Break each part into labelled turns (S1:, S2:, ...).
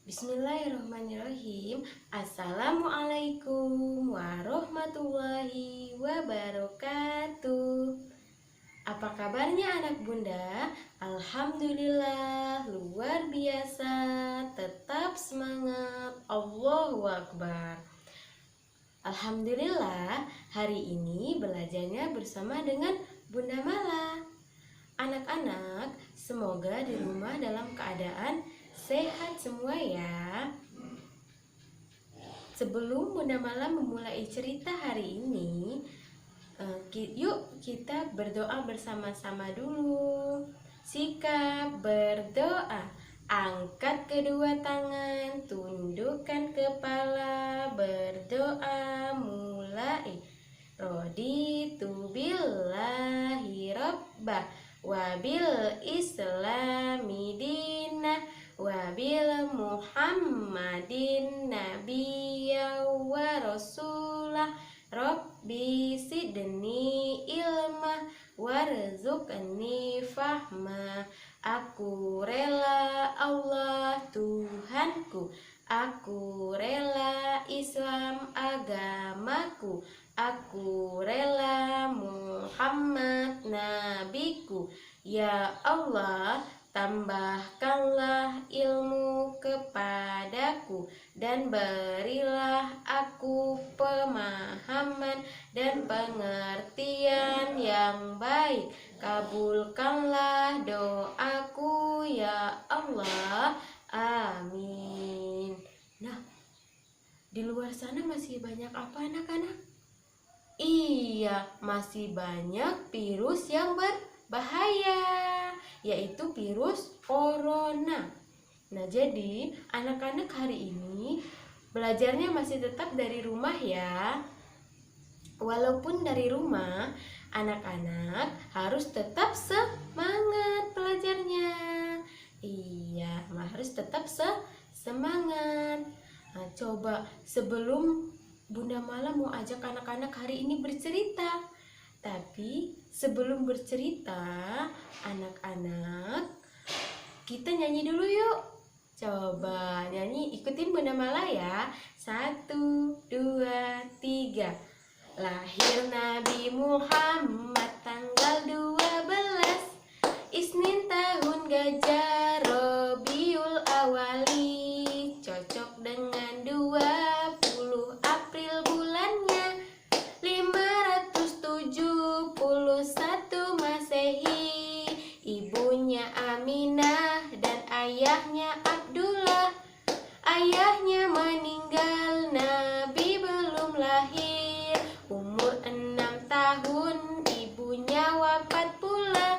S1: Bismillahirrahmanirrahim. Assalamualaikum warahmatullahi wabarakatuh. Apa kabarnya anak bunda? Alhamdulillah, luar biasa. Tetap semangat. Allahu Akbar. Alhamdulillah, hari ini belajarnya bersama dengan Bunda Mala. Anak-anak, semoga di rumah dalam keadaan sehat semua ya. Sebelum Bunda Mala memulai cerita hari ini, yuk kita berdoa bersama-sama dulu. Sikap berdoa. Angkat kedua tangan, tundukkan kepala, berdoa mulai. Raditu billahi rabbah wabil islami dinah wabil muhammadin nabiyya wa rasulah rabbi sidni ilmah warzuqni fahma. Aku rela Allah Tuhanku, aku rela Islam agamaku, aku rela Muhammad nabiku. Ya Allah, tambahkanlah ilmu kepadaku dan berilah aku pemahaman dan pengertian yang baik. Kabulkanlah doaku ya Allah. Amin. Nah, di luar sana masih banyak apa anak-anak? Iya, masih banyak virus yang berbahaya, yaitu virus corona. Nah, jadi anak-anak hari ini belajarnya masih tetap dari rumah ya. Walaupun dari rumah, anak-anak harus tetap semangat belajarnya. Iya, harus tetap semangat. Nah, coba sebelum Bunda Mala mau ajak anak-anak hari ini bercerita. Tapi sebelum bercerita, anak-anak, kita nyanyi dulu yuk. Coba nyanyi, ikutin Bunda Mala ya. 1, 2, 3. Lahir Nabi Muhammad tanggal 12 Isnin tahun Gajah Rabiul Awali, cocok dengan 20 April bulannya 571 Masehi. Ibunya Aminah dan ayahnya Abdullah. Ayahnya meninggal, Nabi belum lahir. Umur 6 tahun, ibunya wafat pula.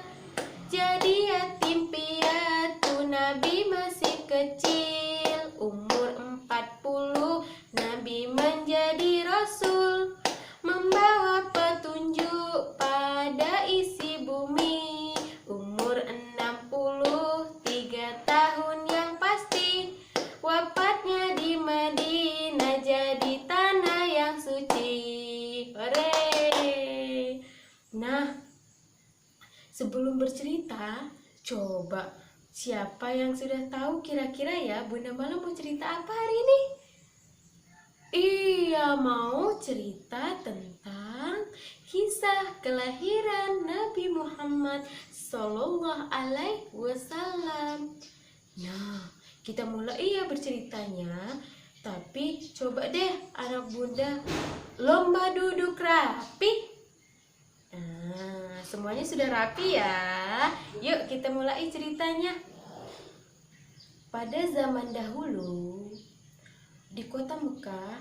S1: Jadi yatim piatu, Nabi masih kecil. Umur 40, Nabi menjadi Rasul, membawa petunjuk pada isi bumi. Umur 63 tahun yang pasti, wafatnya di Madinah, jadi tanah yang suci. Hore! Nah, sebelum bercerita, coba siapa yang sudah tahu kira-kira ya Bunda Mala mau cerita apa hari ini? Iya, mau cerita tentang kisah kelahiran Nabi Muhammad Sallallahu Alaihi Wasallam. Nah, kita mulai ya berceritanya. Tapi coba deh anak bunda lomba duduk rapi. Nah, semuanya sudah rapi ya. Yuk kita mulai ceritanya. Pada zaman dahulu, di kota Mekah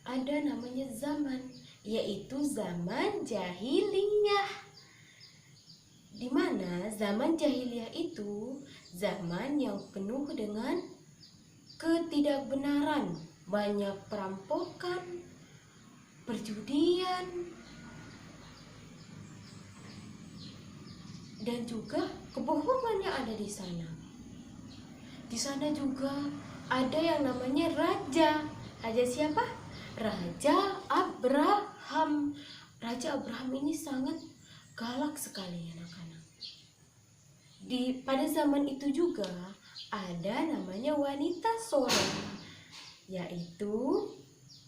S1: ada namanya zaman, yaitu zaman jahiliyah. Di mana zaman jahiliyah itu zaman yang penuh dengan ketidakbenaran, banyak perampokan, perjudian, dan juga kebohongan yang ada di sana. Di sana juga ada yang namanya raja. Raja siapa? Raja Abraham. Raja Abraham ini sangat galak sekali anak-anak. Pada zaman itu juga ada namanya wanita soleh, yaitu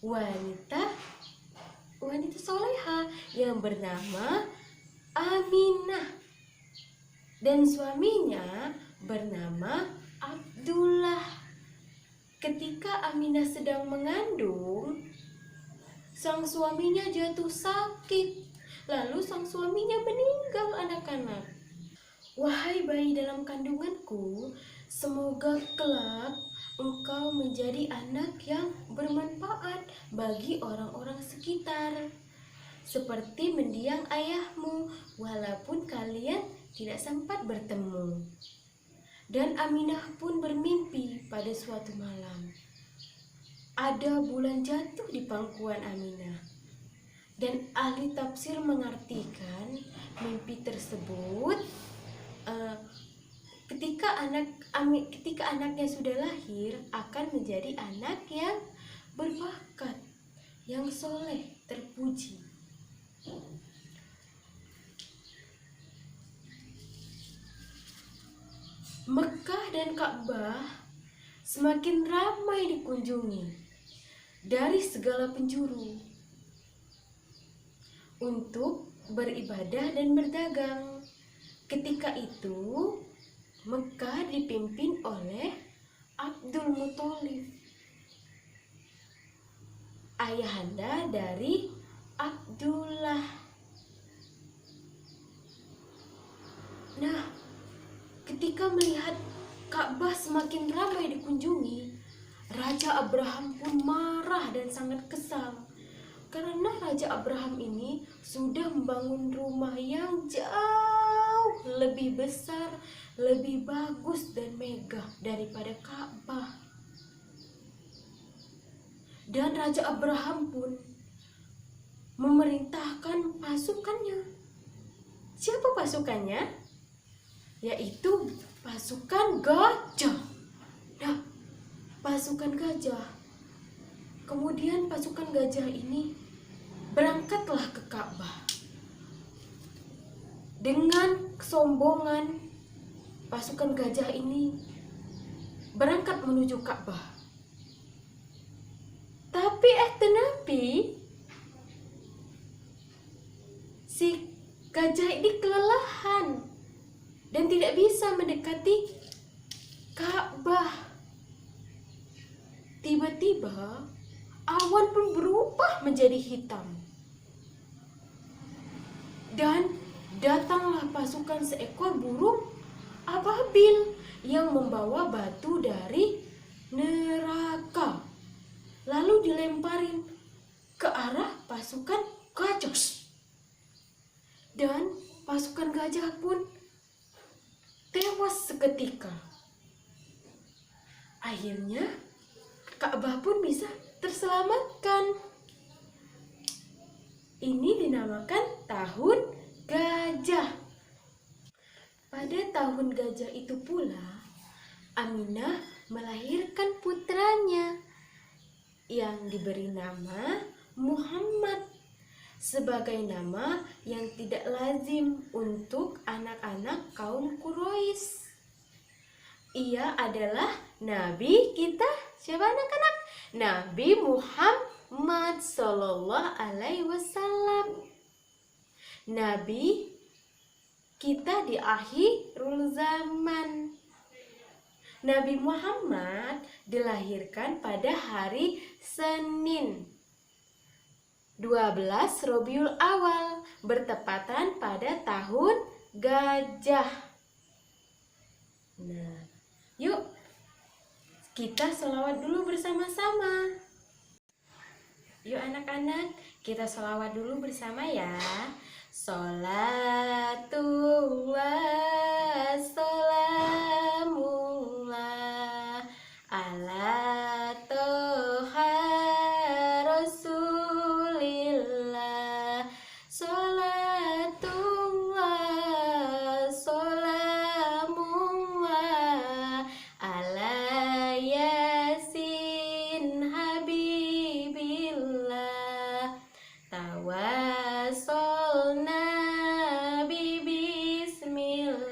S1: wanita soleha yang bernama Aminah dan suaminya bernama Abdullah. Ketika Aminah sedang mengandung, sang suaminya jatuh sakit, lalu sang suaminya meninggal anak-anak. Wahai bayi dalam kandunganku, semoga kelak engkau menjadi anak yang bermanfaat bagi orang-orang sekitar, seperti mendiang ayahmu, walaupun kalian tidak sempat bertemu. Dan Aminah pun bermimpi pada suatu malam. Ada bulan jatuh di pangkuan Aminah. Dan ahli tafsir mengartikan mimpi tersebut ketika anaknya sudah lahir akan menjadi anak yang berbakat, yang soleh, terpuji. Mekah dan Ka'bah semakin ramai dikunjungi dari segala penjuru untuk beribadah dan berdagang. Ketika itu Mekah dipimpin oleh Abdul Muthalib, ayahanda dari Abdullah. Nah, ketika melihat Ka'bah semakin ramai dikunjungi, Raja Abraham pun marah dan sangat kesal. Karena Raja Abraham ini sudah membangun rumah yang jauh lebih besar, lebih bagus dan megah daripada Ka'bah. Dan Raja Abraham pun memerintahkan pasukannya. Siapa pasukannya? Yaitu pasukan gajah. Nah, pasukan gajah. Kemudian pasukan gajah ini berangkatlah ke Ka'bah. Dengan kesombongan, pasukan gajah ini berangkat menuju Ka'bah. Tapi si gajah ini kelelahan dan tidak bisa mendekati Ka'bah. Tiba-tiba awan pun berubah menjadi hitam. Dan datanglah pasukan seekor burung ababil yang membawa batu dari neraka. Lalu dilemparin ke arah pasukan gajah. Dan pasukan gajah pun tewas seketika. Akhirnya Ka'bah pun bisa terselamatkan. Ini dinamakan tahun gajah. Pada tahun gajah itu pula Aminah melahirkan putranya yang diberi nama Muhammad, sebagai nama yang tidak lazim untuk anak-anak kaum Quraisy. Ia adalah Nabi kita, siapa anak-anak? Nabi Muhammad Sallallahu Alaihi Wasallam. Nabi kita di akhirul zaman. Nabi Muhammad dilahirkan pada hari Senin 12 Rabiul Awal, bertepatan pada tahun gajah. Nah, yuk kita sholawat dulu bersama-sama. Yuk anak-anak, kita sholawat dulu bersama ya. Sholatullah, sholamullah ala toha rasulillah. Sholatullah, sholamullah ala yasin habibillah. Tawassolna bi bismillah.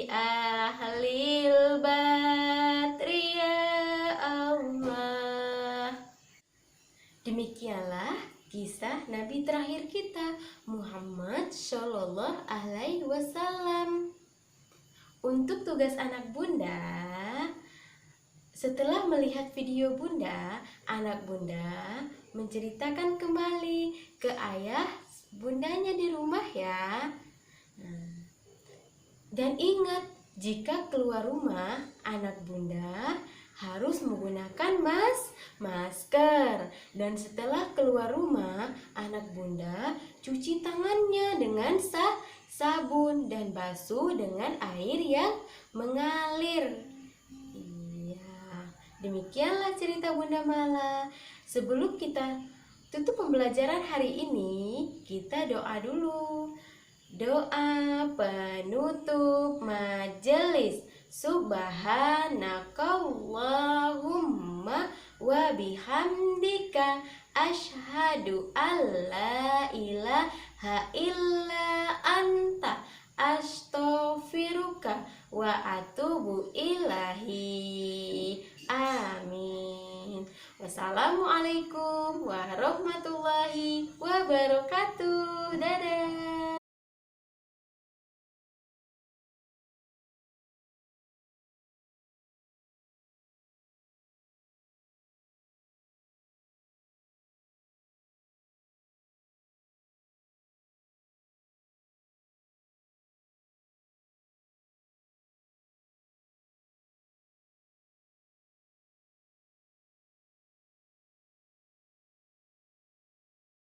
S1: ahlil badri ya Allah. Demikianlah kisah Nabi terakhir kita, Muhammad Shallallahu Alaihi Wasallam. Untuk tugas anak bunda, setelah melihat video bunda, anak bunda menceritakan kembali ke ayah bundanya di rumah ya. Dan ingat, jika keluar rumah, anak bunda harus menggunakan masker. Dan setelah keluar rumah, anak bunda cuci tangannya dengan sabun dan basuh dengan air yang mengalir. Iya, demikianlah cerita Bunda Mala. Sebelum kita tutup pembelajaran hari ini, kita doa dulu. Doa penutup majelis. Subhanakallahumma wa bihamdika asyhadu alla ilaha illa anta astaghfiruka wa atubu ilahi. Amin. Wassalamualaikum warahmatullahi wabarakatuh. Dadah.